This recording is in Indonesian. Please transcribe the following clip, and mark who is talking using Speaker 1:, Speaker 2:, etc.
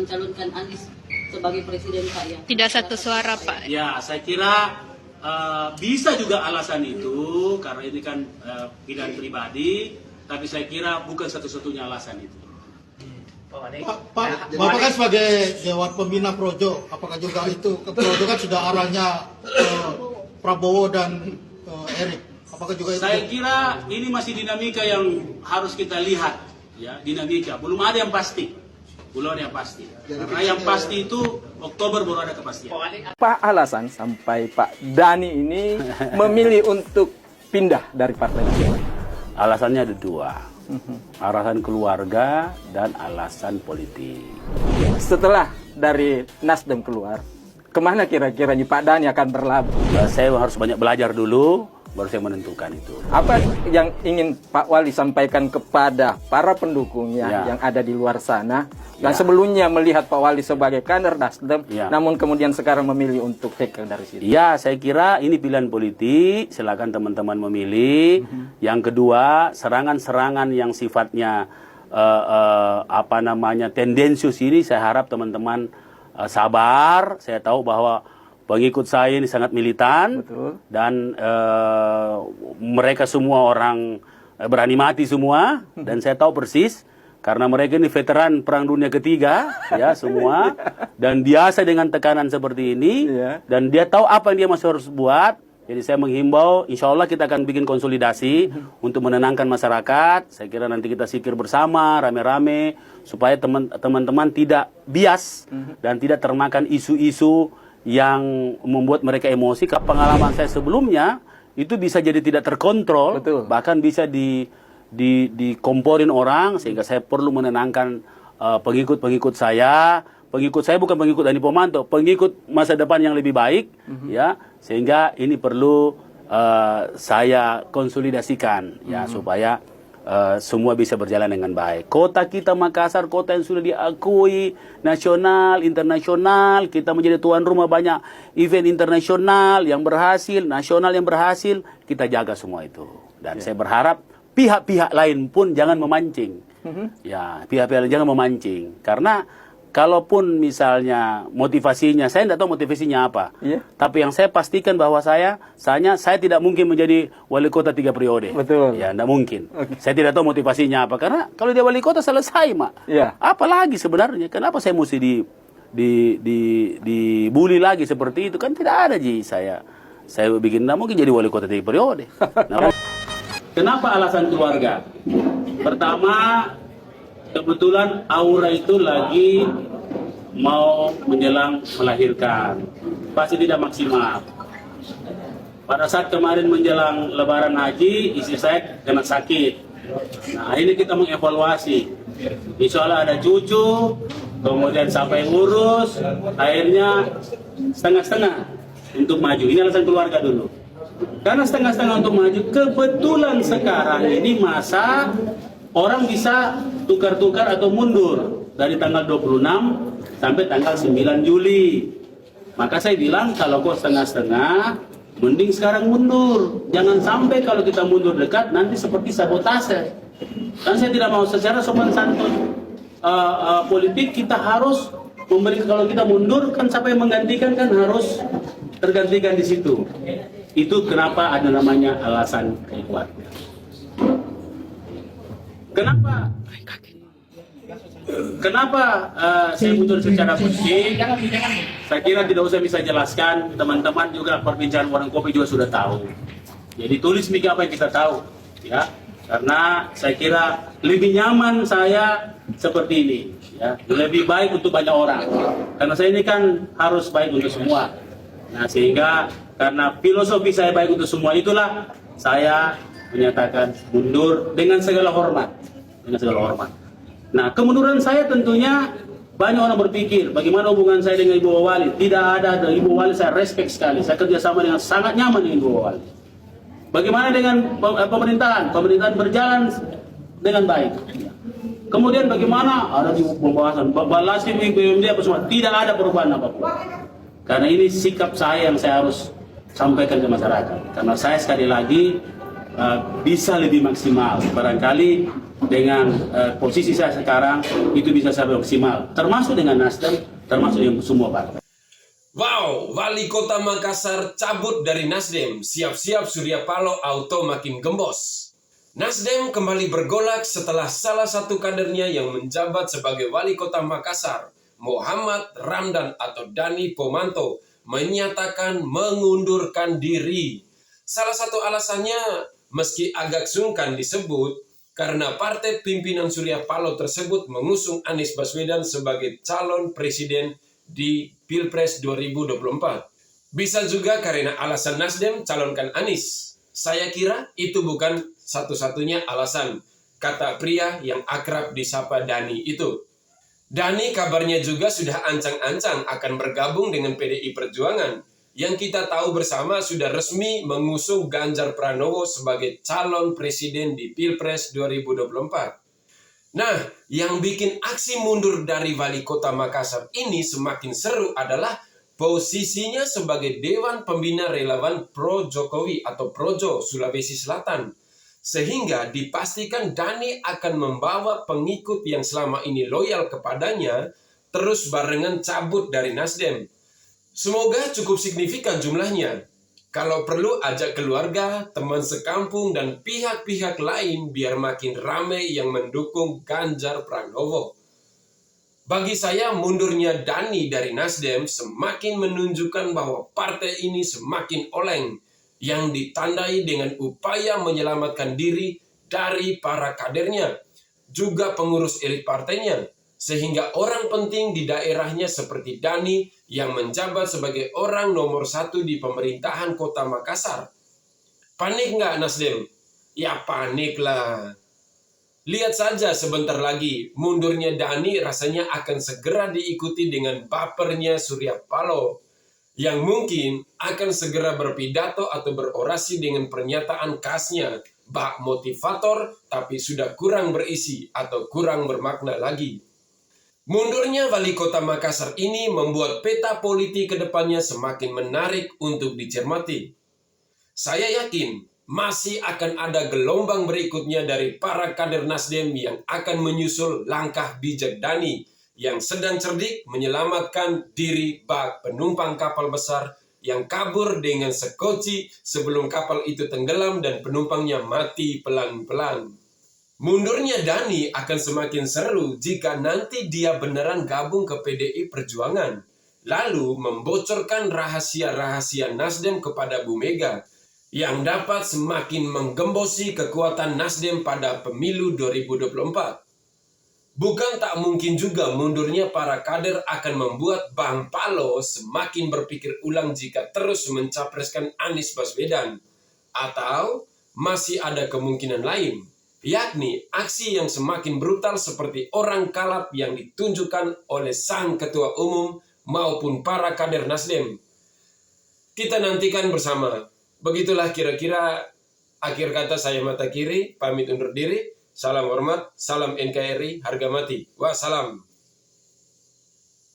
Speaker 1: mencalonkan Anies sebagai presiden, Pak, ya?
Speaker 2: Tidak satu suara, Pak.
Speaker 3: Ya, saya kira bisa juga alasan itu karena ini kan pilihan pribadi, tapi saya kira bukan satu-satunya alasan itu.
Speaker 4: Pak, Bapak kan sebagai Dewan Pembina Projo, apakah juga itu ke Projo kan sudah arahnya Prabowo dan Erik, apakah juga itu?
Speaker 3: Saya kira ini masih dinamika yang harus kita lihat, ya, dinamika. Belum ada yang pasti, belum ada yang pasti. Karena yang pasti itu Oktober baru ada kepastian.
Speaker 5: Apa alasan sampai Pak Dhani ini memilih untuk pindah dari Partai Nasdem?
Speaker 3: Alasannya ada dua. Alasan keluarga dan alasan politik.
Speaker 5: Setelah dari Nasdem keluar, kemana kira-kira Pak Dhani akan berlabuh?
Speaker 3: Saya harus banyak belajar dulu, baru saya menentukan itu.
Speaker 5: Apa yang ingin Pak Wali sampaikan kepada para pendukungnya
Speaker 3: Ya.
Speaker 5: yang ada di luar sana, yang
Speaker 3: Ya.
Speaker 5: sebelumnya melihat Pak Wali sebagai kader Nasdem,
Speaker 3: Ya.
Speaker 5: namun kemudian sekarang memilih untuk tackle dari situ?
Speaker 3: Ya, saya kira ini pilihan politik, silakan teman-teman memilih. Yang kedua, serangan-serangan yang sifatnya tendensius ini, saya harap teman-teman sabar. Saya tahu bahwa pengikut saya ini sangat militan.
Speaker 5: Betul.
Speaker 3: Dan mereka semua orang berani mati semua, dan saya tahu persis karena mereka ini veteran Perang Dunia Ketiga, ya semua, dan biasa dengan tekanan seperti ini,
Speaker 5: Iya.
Speaker 3: dan dia tahu apa yang dia masih harus buat. Jadi saya menghimbau, insya Allah kita akan bikin konsolidasi untuk menenangkan masyarakat. Saya kira nanti kita sikir bersama, rame-rame, supaya teman-teman tidak bias dan tidak termakan isu-isu yang membuat mereka emosi. Pengalaman saya sebelumnya itu bisa jadi tidak terkontrol,
Speaker 5: Betul.
Speaker 3: bahkan bisa dikomporin orang, sehingga saya perlu menenangkan pengikut-pengikut saya. Pengikut saya bukan pengikut Dhani Pomanto, pengikut masa depan yang lebih baik, ya, sehingga ini perlu saya konsolidasikan, ya, supaya semua bisa berjalan dengan baik. Kota kita Makassar, kota yang sudah diakui nasional, internasional, kita menjadi tuan rumah banyak event internasional yang berhasil, nasional yang berhasil, kita jaga semua itu. Dan saya berharap pihak-pihak lain pun jangan memancing. Ya, pihak-pihak lain jangan memancing, karena kalaupun misalnya motivasinya, saya tidak tahu motivasinya apa.
Speaker 5: Iya.
Speaker 3: Tapi yang saya pastikan bahwa saya tidak mungkin menjadi wali kota 3 periode.
Speaker 5: Betul.
Speaker 3: Ya, tidak mungkin.
Speaker 5: Oke.
Speaker 3: Saya tidak tahu motivasinya apa. Karena kalau dia wali kota selesai, Mak.
Speaker 5: Iya.
Speaker 3: Apalagi sebenarnya? Kenapa saya mesti dibully lagi seperti itu? Kan tidak ada, Ji. Saya bikin, tidak mungkin jadi wali kota 3 periode. Nah, kenapa alasan keluarga? Pertama, kebetulan Aura itu lagi mau menjelang melahirkan, pasti tidak maksimal. Pada saat kemarin menjelang Lebaran Haji, istri saya kena sakit. Nah, ini kita mengevaluasi. Insya Allah ada cucu, kemudian sampai urus, akhirnya setengah-setengah untuk maju. Ini alasan keluarga dulu. Karena setengah-setengah untuk maju, kebetulan sekarang ini masa orang bisa tukar-tukar atau mundur dari tanggal 26 sampai tanggal 9 Juli. Maka saya bilang kalau kok setengah-setengah, mending sekarang mundur. Jangan sampai kalau kita mundur dekat nanti seperti sabotase. Dan saya tidak mau secara sopan santun politik kita harus memberi, kalau kita mundur kan siapa yang menggantikan kan harus tergantikan di situ. Itu kenapa ada namanya alasan keluarga. Kenapa saya mundur secara politik? Saya kira tidak usah bisa jelaskan, teman-teman juga perbincangan warung kopi juga sudah tahu. Jadi tulis mikir apa yang kita tahu, ya. Karena saya kira lebih nyaman saya seperti ini, ya. Lebih baik untuk banyak orang. Karena saya ini kan harus baik untuk semua. Nah, sehingga karena filosofi saya baik untuk semua, itulah saya menyatakan mundur dengan segala hormat. Dengan segala hormat. Nah, kemunduran saya tentunya banyak orang berpikir bagaimana hubungan saya dengan Ibu Wali. Tidak ada Ibu Wali, saya respect sekali. Saya kerjasama dengan sangat nyaman dengan Ibu Wali. Bagaimana dengan pemerintahan? Pemerintahan berjalan dengan baik. Kemudian bagaimana ada di pembahasan Balasim, BUMD apa semua, tidak ada perubahan apapun. Karena ini sikap saya yang saya harus sampaikan ke masyarakat. Karena saya sekali lagi bisa lebih maksimal. Barangkali dengan posisi saya sekarang itu bisa sampai maksimal, termasuk dengan Nasdem, termasuk yang semua partai.
Speaker 2: Wow, Wali Kota Makassar cabut dari Nasdem, siap-siap Surya Paloh auto makin gembos. Nasdem kembali bergolak setelah salah satu kadernya yang menjabat sebagai Wali Kota Makassar, Muhammad Ramdan atau Dani Pomanto, menyatakan mengundurkan diri. Salah satu alasannya, meski agak sungkan disebut, karena partai pimpinan Surya Paloh tersebut mengusung Anies Baswedan sebagai calon presiden di Pilpres 2024. Bisa juga karena alasan Nasdem calonkan Anies. Saya kira itu bukan satu-satunya alasan, kata pria yang akrab disapa Dani itu. Dani kabarnya juga sudah ancang-ancang akan bergabung dengan PDI Perjuangan, yang kita tahu bersama sudah resmi mengusung Ganjar Pranowo sebagai calon presiden di Pilpres 2024. Nah, yang bikin aksi mundur dari Wali Kota Makassar ini semakin seru adalah posisinya sebagai Dewan Pembina Relawan Pro Jokowi atau Projo Sulawesi Selatan. Sehingga dipastikan Dani akan membawa pengikut yang selama ini loyal kepadanya terus barengan cabut dari Nasdem. Semoga cukup signifikan jumlahnya. Kalau perlu ajak keluarga, teman sekampung, dan pihak-pihak lain biar makin ramai yang mendukung Ganjar Pranowo. Bagi saya, mundurnya Dani dari Nasdem semakin menunjukkan bahwa partai ini semakin oleng, yang ditandai dengan upaya menyelamatkan diri dari para kadernya, juga pengurus elit partainya, sehingga orang penting di daerahnya seperti Dani yang menjabat sebagai orang nomor 1 di pemerintahan kota Makassar. Panik nggak Nasdem? Ya panik lah. Lihat saja sebentar lagi, mundurnya Dani rasanya akan segera diikuti dengan bapernya Surya Paloh, yang mungkin akan segera berpidato atau berorasi dengan pernyataan khasnya, bak motivator tapi sudah kurang berisi atau kurang bermakna lagi. Mundurnya Wali Kota Makassar ini membuat peta politik ke depannya semakin menarik untuk dicermati. Saya yakin masih akan ada gelombang berikutnya dari para kader Nasdem yang akan menyusul langkah bijak Dani yang sedang cerdik menyelamatkan diri bak penumpang kapal besar yang kabur dengan sekoci sebelum kapal itu tenggelam dan penumpangnya mati pelan-pelan. Mundurnya Dani akan semakin seru jika nanti dia beneran gabung ke PDI Perjuangan, lalu membocorkan rahasia-rahasia Nasdem kepada Bu Mega, yang dapat semakin menggembosi kekuatan Nasdem pada pemilu 2024. Bukan tak mungkin juga mundurnya para kader akan membuat Bang Paloh semakin berpikir ulang jika terus mencapreskan Anies Baswedan. Atau masih ada kemungkinan lain, yakni aksi yang semakin brutal seperti orang kalap yang ditunjukkan oleh sang ketua umum maupun para kader Nasdem. Kita nantikan bersama. Begitulah kira-kira akhir kata saya Mata Kiri, pamit undur diri. Salam hormat, salam NKRI, harga mati. Wassalam.